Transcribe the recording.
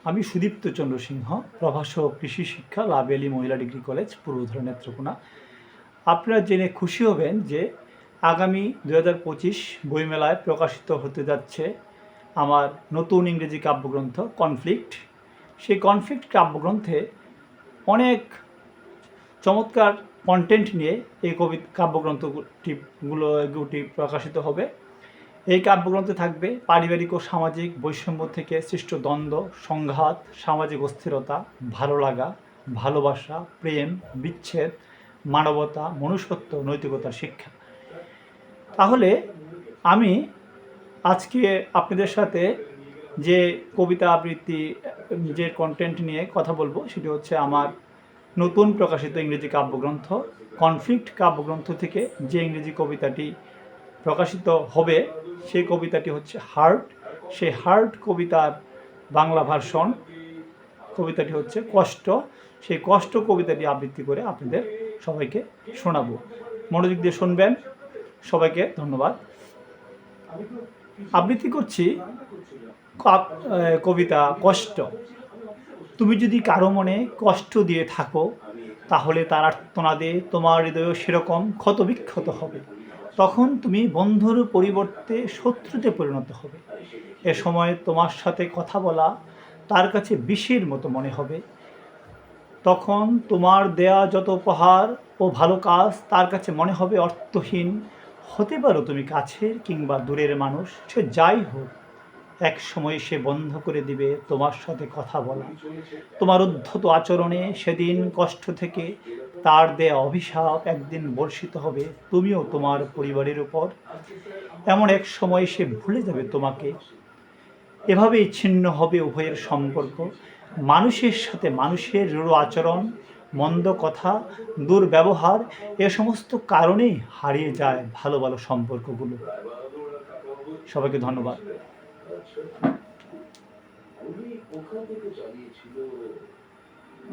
আমি সুদীপ্ত চন্দ্র সিংহ, প্রভাষক কৃষি শিক্ষা লাভেলি মহিলা ডিগ্রি কলেজ, পূর্বধরা, নেত্রকোনা। আপনারা জেনে খুশি হবেন যে আগামী 2025 বইমেলায় প্রকাশিত হতে যাচ্ছে আমার নতুন ইংরেজি কাব্যগ্রন্থ কনফ্লিক্ট। সেই কনফ্লিক্ট কাব্যগ্রন্থে অনেক চমৎকার কন্টেন্ট নিয়ে এই কাব্যগ্রন্থগুলো প্রকাশিত হবে। এই কাব্যগ্রন্থে থাকবে পারিবারিক ও সামাজিক বৈষম্য থেকে সৃষ্ট দ্বন্দ্ব, সংঘাত, সামাজিক অস্থিরতা, ভালো লাগা, ভালোবাসা, প্রেম, বিচ্ছেদ, মানবতা, মনুষ্যত্ব, নৈতিকতার শিক্ষা। তাহলে আমি আজকে আপনাদের সাথে যে কবিতা আবৃত্তি, যে কন্টেন্ট নিয়ে কথা বলবো সেটি হচ্ছে আমার নতুন প্রকাশিত ইংরেজি কাব্যগ্রন্থ কনফ্লিক্ট কাব্যগ্রন্থ থেকে যে ইংরেজি কবিতাটি প্রকাশিত হবে সেই কবিতাটি হচ্ছে হার্ট। সেই হার্ট কবিতার বাংলা ভার্সন কবিতাটি হচ্ছে কষ্ট। সেই কষ্ট কবিতাটি আবৃত্তি করে আপনাদের সবাইকে শোনাবো। মনোযোগ দিয়ে শুনবেন। সবাইকে ধন্যবাদ। আবৃত্তি করছি কবিতা কষ্ট। তুমি যদি কারো মনে কষ্ট দিয়ে থাকো, তাহলে তার আর্তনাদে তোমার হৃদয় সেরকম ক্ষতবিক্ষত হবে। তখন তুমি বন্ধুর পরিবর্তে শত্রুতে পরিণত হবে। এ সময় তোমার সাথে কথা বলা তার কাছে বিষের মতো মনে হবে। তখন তোমার দেয়া যত উপহার ও ভালো কাজ তার কাছে মনে হবে অর্থহীন। হতে পারো তুমি কাছের কিংবা দূরের মানুষ, সে যাই হোক, এক সময় সে বন্ধ করে দিবে তোমার সাথে কথা বলা। তোমার উদ্ধত আচরণে সেদিন কষ্ট থেকে তার দেয়া অভিশাপ একদিন বর্ষিত হবে তুমিও তোমার পরিবারের উপর। এমন এক সময় সে ভুলে যাবে তোমাকে। এভাবেই ছিন্ন হবে উভয়ের সম্পর্ক। মানুষের সাথে মানুষের রূঢ় আচরণ, মন্দ কথা, দুর্ব্যবহার, এ সমস্ত কারণেই হারিয়ে যায় ভালো ভালো সম্পর্কগুলো। সবাইকে ধন্যবাদ।